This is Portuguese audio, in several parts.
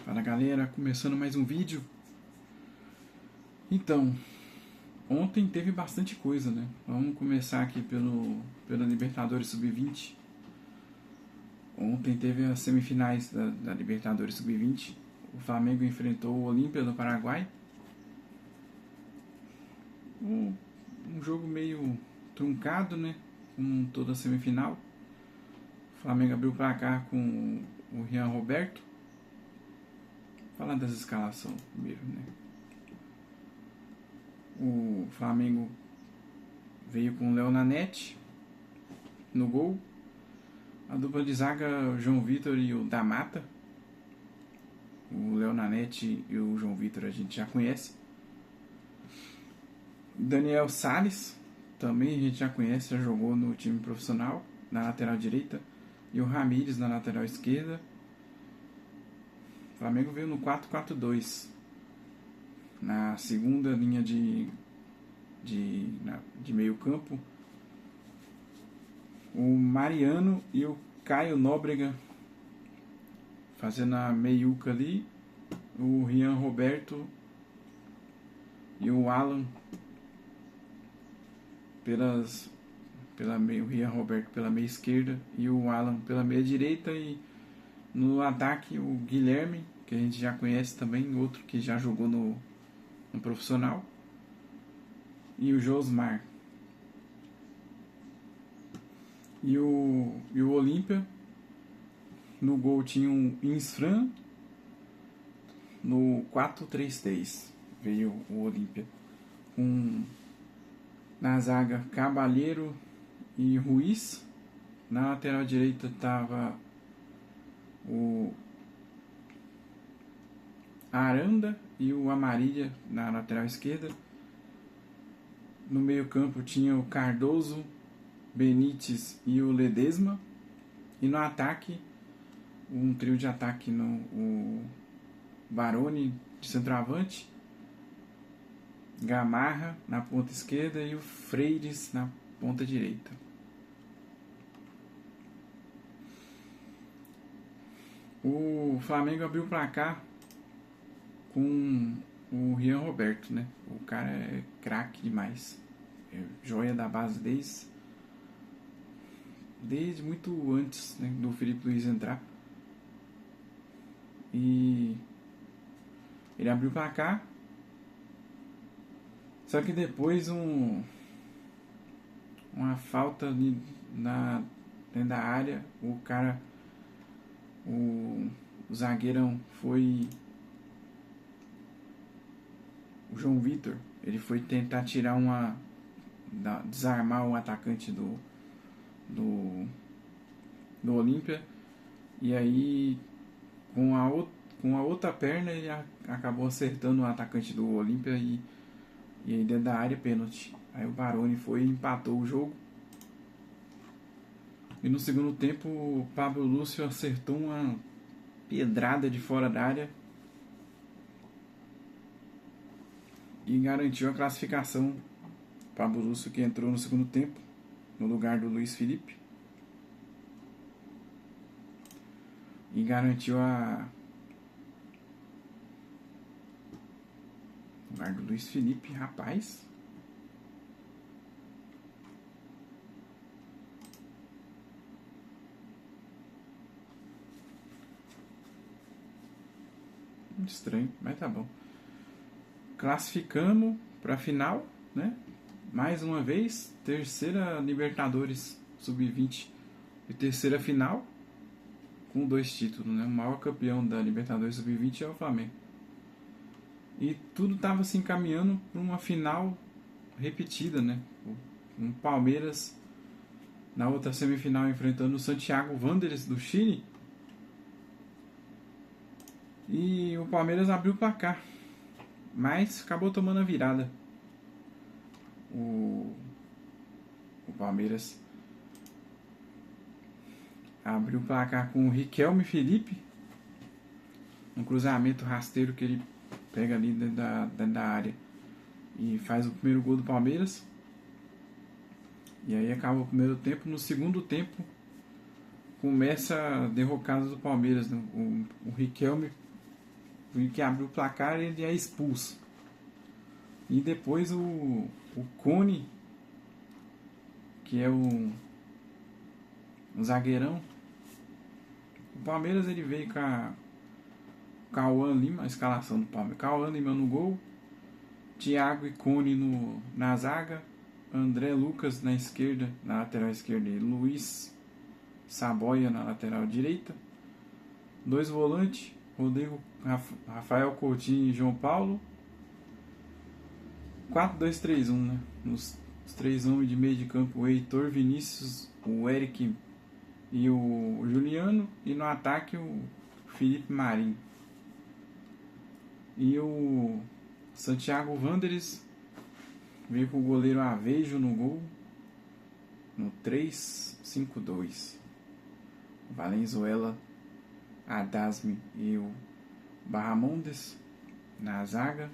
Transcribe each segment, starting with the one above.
Fala galera, começando mais um vídeo. Então, ontem teve bastante coisa, né? Vamos começar aqui pela Libertadores Sub-20. Ontem teve as semifinais da Libertadores Sub-20. O Flamengo enfrentou o Olímpia do Paraguai. Um jogo meio truncado, né? Com toda a semifinal. O Flamengo abriu o placar com o Rian Roberto. Falar das escalações primeiro, né? O Flamengo veio com o Léo Nanete no gol. A dupla de zaga, o João Vitor e o da Mata. O Léo Nanete e o João Vitor a gente já conhece. Daniel Salles, também a gente já conhece, já jogou no time profissional, na lateral direita. E o Ramírez na lateral esquerda. O Flamengo veio no 4-4-2. Na segunda linha de meio campo, o Mariano e o Caio Nóbrega fazendo a meiuca ali, o Rian Roberto e o Alan o Rian Roberto pela meia esquerda e o Alan pela meia direita, e no ataque o Guilherme, que a gente já conhece também, outro que já jogou no profissional, e o Josmar. E o Olímpia, no gol tinha um Insfran. No 4-3-3 veio o Olímpia na zaga Cabaleiro e Ruiz. Na lateral direita estava o Aranda e o Amarília na lateral esquerda. No meio campo tinha o Cardoso, Benítez e o Ledesma. E no ataque, um trio de ataque, o Baroni de centroavante, Gamarra na ponta esquerda e o Freires na ponta direita. O Flamengo abriu o placar com o Rian Roberto, né? O cara é craque demais. É joia da base desde muito antes, né, do Felipe Luiz entrar. E ele abriu o placar. Só que depois uma falta ali dentro da área, o zagueirão foi o João Vitor. Ele foi tentar desarmar o atacante do Olímpia, e aí com a outra perna ele acabou acertando o atacante do Olímpia, e aí dentro da área, pênalti. Aí o Baroni foi e empatou o jogo. E no segundo tempo o Pablo Lúcio acertou uma pedrada de fora da área e garantiu a classificação. Pablo Lúcio, que entrou no segundo tempo no lugar do Luiz Felipe, e garantiu no lugar do Luiz Felipe, rapaz. Estranho, mas tá bom. Classificamos para a final, né? Mais uma vez, terceira Libertadores Sub-20 e terceira final, com 2 títulos, né? O maior campeão da Libertadores Sub-20 é o Flamengo. E tudo estava se encaminhando para uma final repetida, né? Um Palmeiras na outra semifinal enfrentando o Santiago Wanderers do Chile. E o Palmeiras abriu o placar, mas acabou tomando a virada. O Palmeiras abriu o placar com o Riquelme Felipe, um cruzamento rasteiro que ele pega ali dentro da área e faz o primeiro gol do Palmeiras. E aí acaba o primeiro tempo. No segundo tempo começa a derrocada do Palmeiras, né? O Riquelme que abriu o placar, ele é expulso. E depois o Cone, que é um zagueirão. O Palmeiras ele veio com a Cauã Lima, a escalação do Palmeiras. Cauã Lima no gol, Thiago e Cone na zaga, André Lucas na esquerda, na lateral esquerda, e Luiz Saboia na lateral direita. 2 volantes, Rodrigo, Rafael Coutinho e João Paulo. 4-2-3-1, né? Os 3 homens de meio de campo, o Heitor, Vinícius, o Eric e o Juliano. E no ataque o Felipe Marinho. E o Santiago Wanderers veio com o goleiro Avejo no gol, no 3-5-2. Valenzuela, Adasme e o Barramondes na zaga.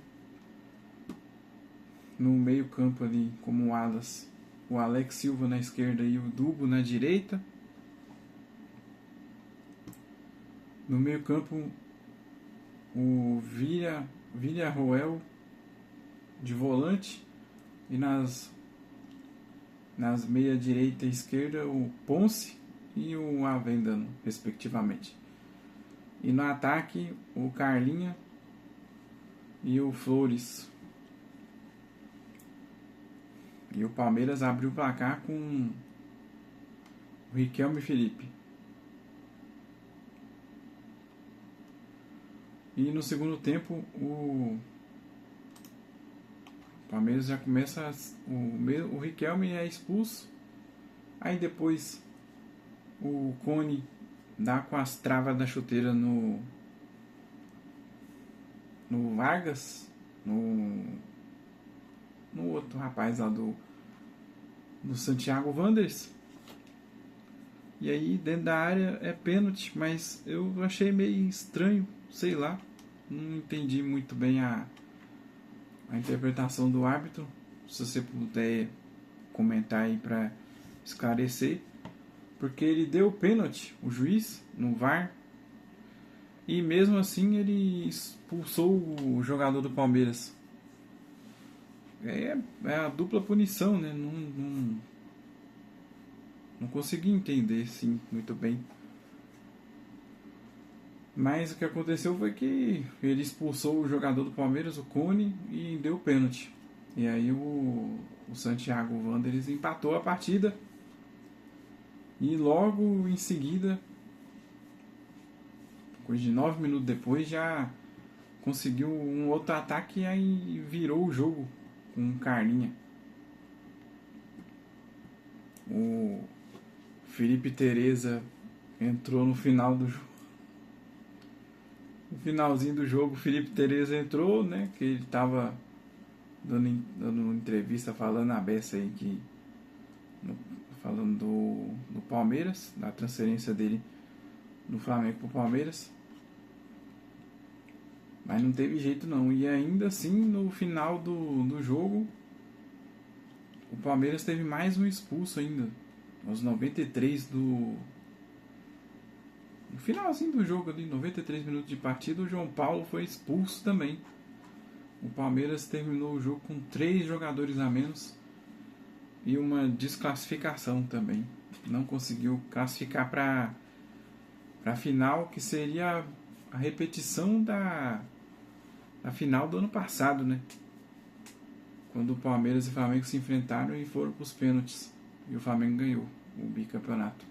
No meio campo ali, como alas, o Alex Silva na esquerda e o Dubo na direita. No meio campo, o Villarroel de volante. E nas meia direita e esquerda, o Ponce e o Avendano, respectivamente. E no ataque, o Carlinha e o Flores. E o Palmeiras abriu o placar com o Riquelme e Felipe. E no segundo tempo, o Palmeiras já começa. O Riquelme é expulso. Aí depois o Cone dá com as travas da chuteira no Vargas, no outro rapaz lá do Santiago Wanderers. E aí dentro da área é pênalti, mas eu achei meio estranho, sei lá, não entendi muito bem a interpretação do árbitro. Se você puder comentar aí para esclarecer, porque ele deu pênalti, o juiz, no VAR, e mesmo assim ele expulsou o jogador do Palmeiras. É a dupla punição, né? Não consegui entender, sim, muito bem. Mas o que aconteceu foi que ele expulsou o jogador do Palmeiras, o Cone, e deu pênalti. E aí o Santiago Wanderers empatou a partida. E logo em seguida, coisa de 9 minutos depois, já conseguiu um outro ataque e aí virou o jogo com o Carlinha. O Felipe Tereza entrou no final do jogo. No finalzinho do jogo, o Felipe Tereza entrou, né? Que ele estava dando entrevista falando a beça aí que falando do Palmeiras, da transferência dele do Flamengo pro Palmeiras. Mas não teve jeito não. E ainda assim, no final do jogo, o Palmeiras teve mais um expulso ainda. Aos 93 no finalzinho do jogo ali, 93 minutos de partida, o João Paulo foi expulso também. O Palmeiras terminou o jogo com 3 jogadores a menos e uma desclassificação também. Não conseguiu classificar para a final, que seria a repetição da final do ano passado, né? Quando o Palmeiras e o Flamengo se enfrentaram e foram para os pênaltis. E o Flamengo ganhou o bicampeonato.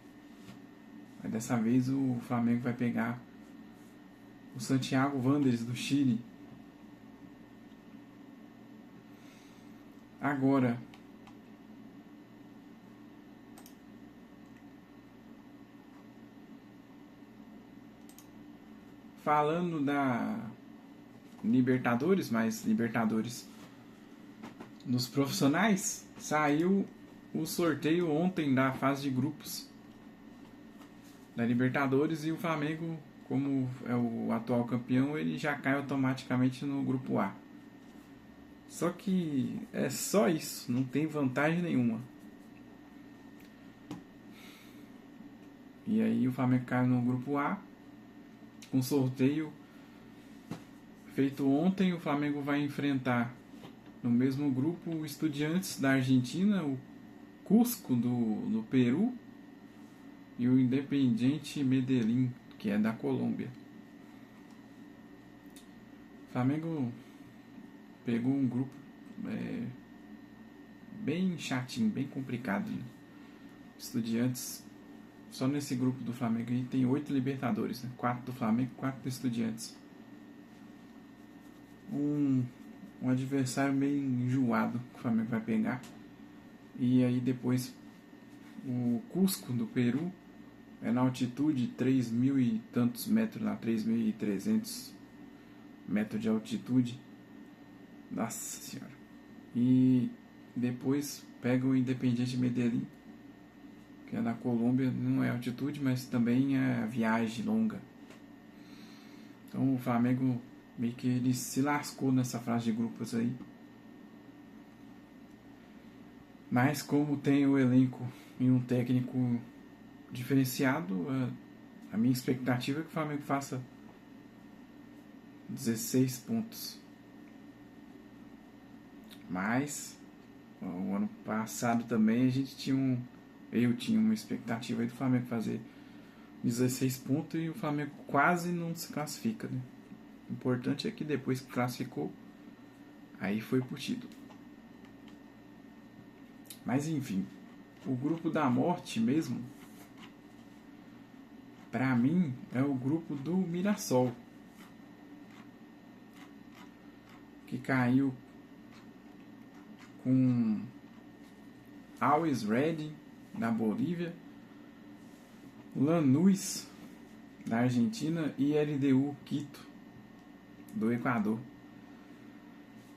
Mas dessa vez o Flamengo vai pegar o Santiago Wanderers do Chile. Agora, falando da Libertadores, mas Libertadores nos profissionais, saiu o sorteio ontem da fase de grupos da Libertadores e o Flamengo, como é o atual campeão, ele já cai automaticamente no grupo A. Só que é só isso, não tem vantagem nenhuma. E aí o Flamengo cai no grupo A, com sorteio feito ontem, o Flamengo vai enfrentar no mesmo grupo o Estudiantes da Argentina, o Cusco do Peru e o Independiente Medellín, que é da Colômbia. O Flamengo pegou um grupo bem chatinho, bem complicado, né? Estudiantes, só nesse grupo do Flamengo aí tem 8 Libertadores, né? 4 do Flamengo, 4 do Estudiantes. Um adversário meio enjoado que o Flamengo vai pegar. E aí depois o Cusco do Peru é na altitude 3.000 e tantos metros lá, 3.300 metros de altitude. Nossa senhora. E depois pega o Independiente Medellín, que é na Colômbia, não é altitude, mas também é viagem longa. Então o Flamengo meio que ele se lascou nessa fase de grupos aí. Mas como tem o elenco e um técnico diferenciado, a minha expectativa é que o Flamengo faça 16 pontos. Mas o ano passado também eu tinha uma expectativa aí do Flamengo fazer 16 pontos e o Flamengo quase não se classifica, né? O importante é que depois que classificou, aí foi pro título. Mas enfim, o grupo da morte mesmo, pra mim, é o grupo do Mirassol, que caiu com Always Ready da Bolívia, Lanús da Argentina e LDU Quito do Equador.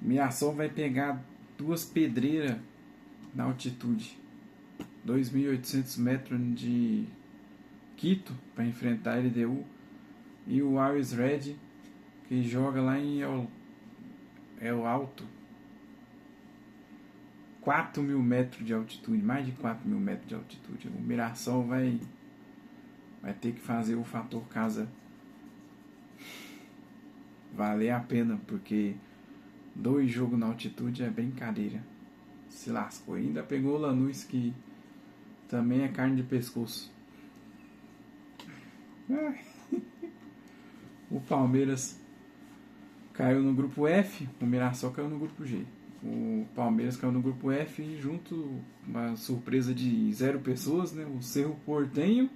Mirassol vai pegar 2 pedreiras na altitude, 2.800 metros de Quito para enfrentar a LDU, e o Always Red, que joga lá em El Alto, 4.000 metros de altitude, mais de 4.000 metros de altitude. O Mirassol vai ter que fazer o fator casa valer a pena, porque 2 jogos na altitude é brincadeira. Se lascou. Ainda pegou o Lanús, que também é carne de pescoço. O Palmeiras caiu no grupo F, o Mirassol caiu no grupo G. O Palmeiras caiu no grupo F e junto uma surpresa de 0 pessoas, né? O Cerro Porteño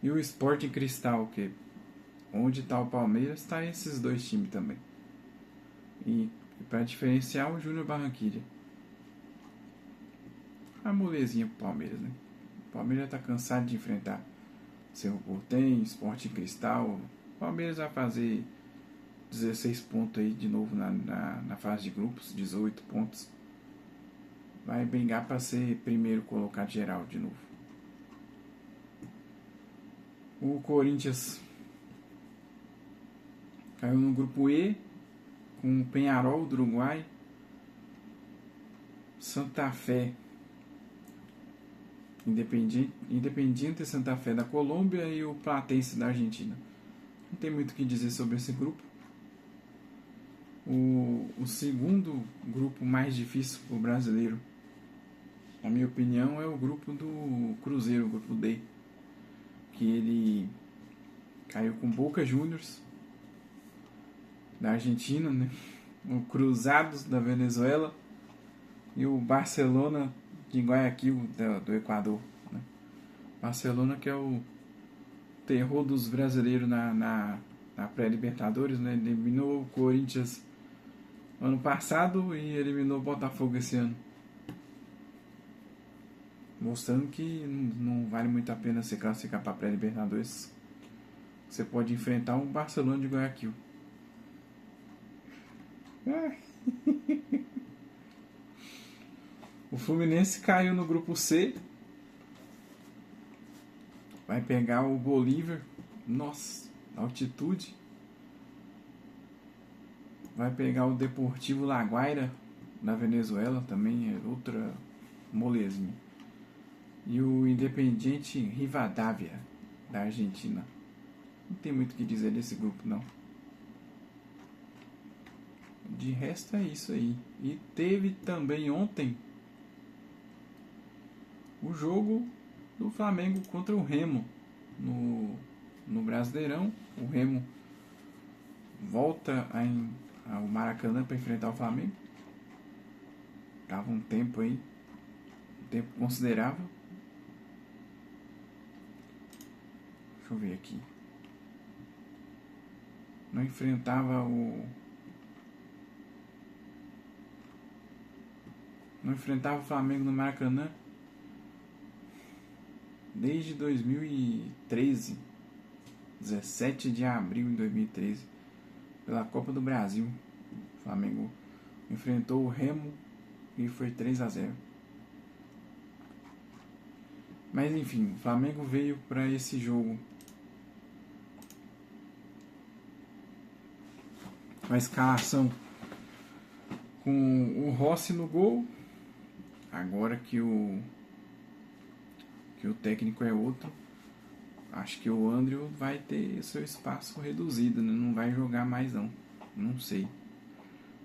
e o Sporting Cristal, que onde está o Palmeiras, está esses 2 times também. E para diferenciar, o Júnior Barranquilla. A molezinha pro Palmeiras, né? O Palmeiras está cansado de enfrentar Cerro Porteño, Sporting Cristal. O Palmeiras vai fazer 16 pontos aí de novo na fase de grupos, 18 pontos. Vai brigar para ser primeiro colocado geral de novo. O Corinthians caiu no grupo E com o Peñarol do Uruguai, Santa Fé, Independiente Santa Fé da Colômbia e o Platense da Argentina. Não tem muito o que dizer sobre esse grupo. O segundo grupo mais difícil para o brasileiro, na minha opinião, é o grupo do Cruzeiro, o grupo D, que ele caiu com Boca Juniors da Argentina, né? O Cruzados da Venezuela e o Barcelona de Guayaquil do Equador, né? Barcelona, que é o terror dos brasileiros na pré-Libertadores, né? Eliminou o Corinthians ano passado e eliminou o Botafogo esse ano, mostrando que não vale muito a pena se classificar para a pré-Libertadores. Você pode enfrentar um Barcelona de Guayaquil. O Fluminense caiu no grupo C, vai pegar o Bolívar, nossa, altitude. Vai pegar o Deportivo La Guaira da Venezuela, também é outra molezinha. E o Independiente Rivadavia da Argentina. Não tem muito o que dizer desse grupo, não. de resto é isso aí. E teve também ontem o jogo do Flamengo contra o Remo no Brasileirão. O Remo volta ao Maracanã para enfrentar o Flamengo. Tava um tempo aí, um tempo considerável. Deixa eu ver aqui. Não enfrentava o Flamengo no Maracanã desde 2013, 17 de abril de 2013, pela Copa do Brasil. O Flamengo enfrentou o Remo e foi 3-0. Mas enfim, o Flamengo veio para esse jogo a escalação com o Rossi no gol. Agora que o técnico é outro, acho que o André vai ter seu espaço reduzido, né? Não vai jogar mais não sei.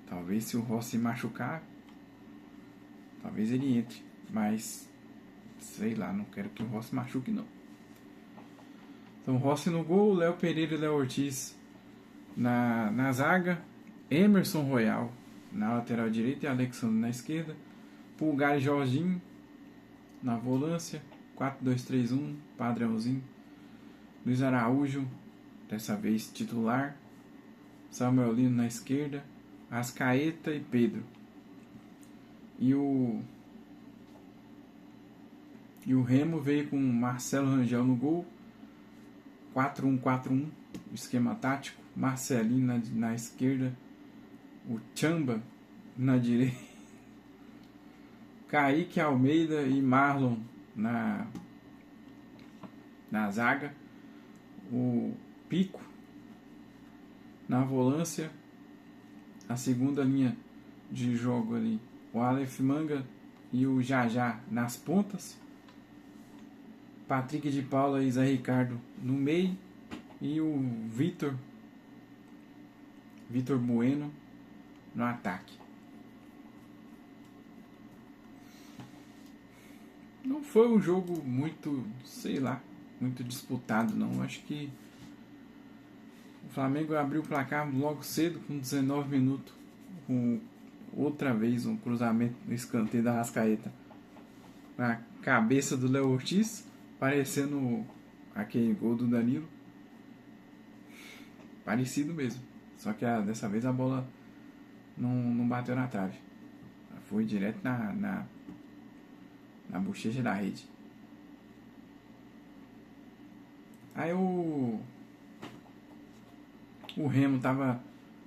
Talvez se o Rossi machucar, talvez ele entre, mas sei lá, não quero que o Rossi machuque não. Então Rossi no gol, Léo Pereira e Léo Ortiz na zaga, Emerson Royal na lateral direita e Alexandre na esquerda, Pulgar e Jorginho na volância, 4-2-3-1, padrãozinho. Luiz Araújo, dessa vez titular, Samuel Lino na esquerda, Arrascaeta e Pedro. E o Remo veio com Marcelo Rangel no gol, 4-1-4-1, o esquema tático, Marcelinho na esquerda, o Chamba na direita, Kaique Almeida e Marlon na zaga, o Pico na volância, a segunda linha de jogo ali, o Aleph Manga e o Jajá nas pontas, Patrick de Paula e Zé Ricardo no meio e o Vitor Bueno no ataque. Não foi um jogo muito, sei lá, muito disputado não. Acho que o Flamengo abriu o placar logo cedo com 19 minutos, com outra vez um cruzamento no escanteio da Arrascaeta na cabeça do Léo Ortiz, parecendo aquele gol do Danilo, parecido mesmo, só que dessa vez a bola não bateu na trave, foi direto na bochecha da rede. Aí o Remo tava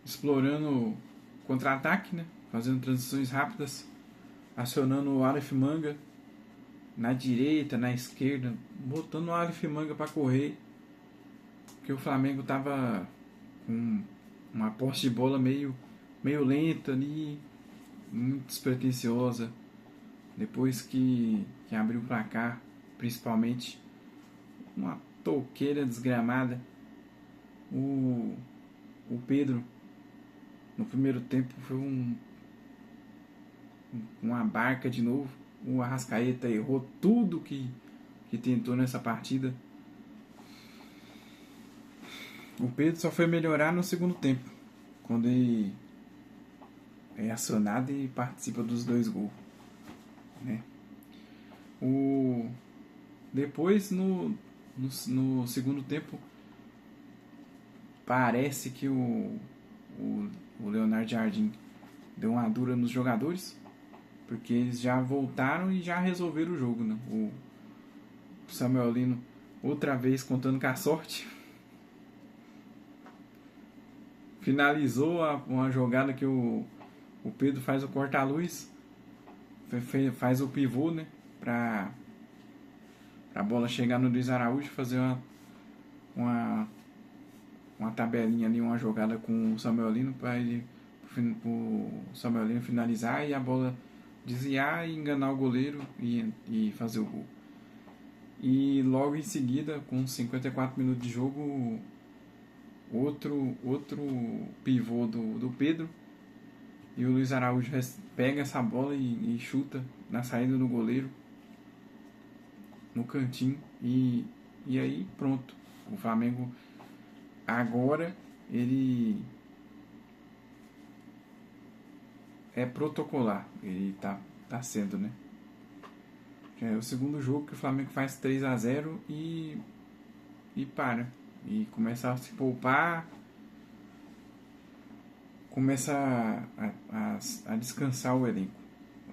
explorando contra-ataque, né? Fazendo transições rápidas, acionando o Aleph Manga na direita, na esquerda, botando o Aleph Manga para correr, porque o Flamengo tava com uma posse de bola meio lenta ali, muito despretensiosa. Depois que abriu o placar, principalmente uma toqueira desgramada, o Pedro no primeiro tempo foi uma barca de novo. O Arrascaeta errou tudo que tentou nessa partida. O Pedro só foi melhorar no segundo tempo, quando ele é acionado e participa dos 2 gols, né? Depois no segundo tempo parece que o Leonardo Jardim deu uma dura nos jogadores, porque eles já voltaram e já resolveram o jogo, né? O Samuel Lino outra vez contando com a sorte, finalizou uma jogada que o Pedro faz o corta-luz, faz o pivô, né, pra bola chegar no Luiz Araújo, fazer uma tabelinha ali, uma jogada com o Samuel Lino para o Samuel Lino finalizar e a bola desviar e enganar o goleiro e fazer o gol. E logo em seguida, com 54 minutos de jogo, outro pivô do Pedro E o Luiz Araújo pega essa bola e chuta na saída do goleiro, no cantinho. E aí pronto. O Flamengo agora ele é protocolar. Ele tá sendo, né? Já é o segundo jogo que o Flamengo faz 3-0 e para. E começa a se poupar, começa a descansar o elenco.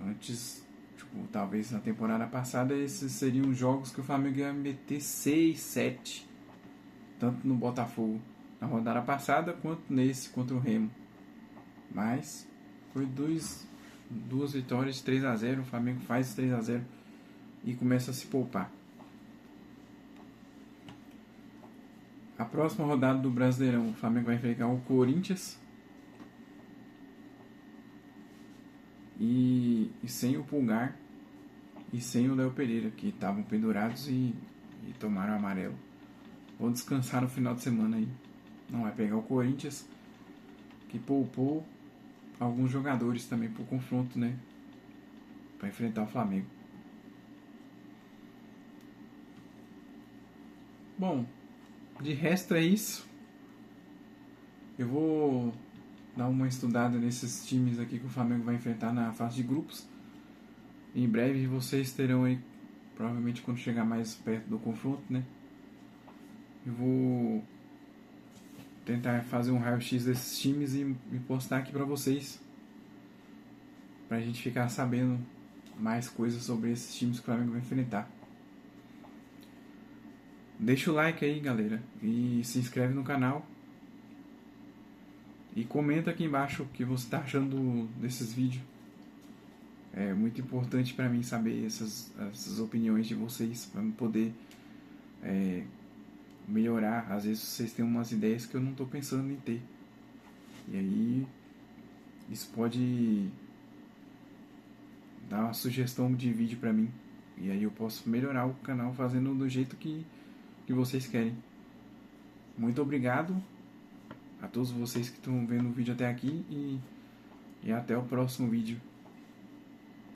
Antes, tipo, talvez na temporada passada, esses seriam jogos que o Flamengo ia meter 6, 7. Tanto no Botafogo na rodada passada, quanto nesse contra o Remo. Mas foi duas vitórias de 3-0. O Flamengo faz 3-0 e começa a se poupar. A próxima rodada do Brasileirão, o Flamengo vai enfrentar o Corinthians. E sem o Pulgar e sem o Léo Pereira, que estavam pendurados e tomaram amarelo. Vão descansar no final de semana aí. Não vai pegar o Corinthians, que poupou alguns jogadores também pro confronto, né? Para enfrentar o Flamengo. Bom, de resto é isso. Eu vou dar uma estudada nesses times aqui que o Flamengo vai enfrentar na fase de grupos. Em breve vocês terão aí, provavelmente quando chegar mais perto do confronto, né? Eu vou tentar fazer um raio-x desses times e postar aqui pra vocês, pra gente ficar sabendo mais coisas sobre esses times que o Flamengo vai enfrentar. Deixa o like aí, galera, e se inscreve no canal. E comenta aqui embaixo o que você está achando desses vídeos. É muito importante para mim saber essas opiniões de vocês, para eu poder melhorar. Às vezes vocês têm umas ideias que eu não estou pensando em ter. E aí isso pode dar uma sugestão de vídeo para mim. E aí eu posso melhorar o canal fazendo do jeito que vocês querem. Muito obrigado a todos vocês que estão vendo o vídeo até aqui e até o próximo vídeo.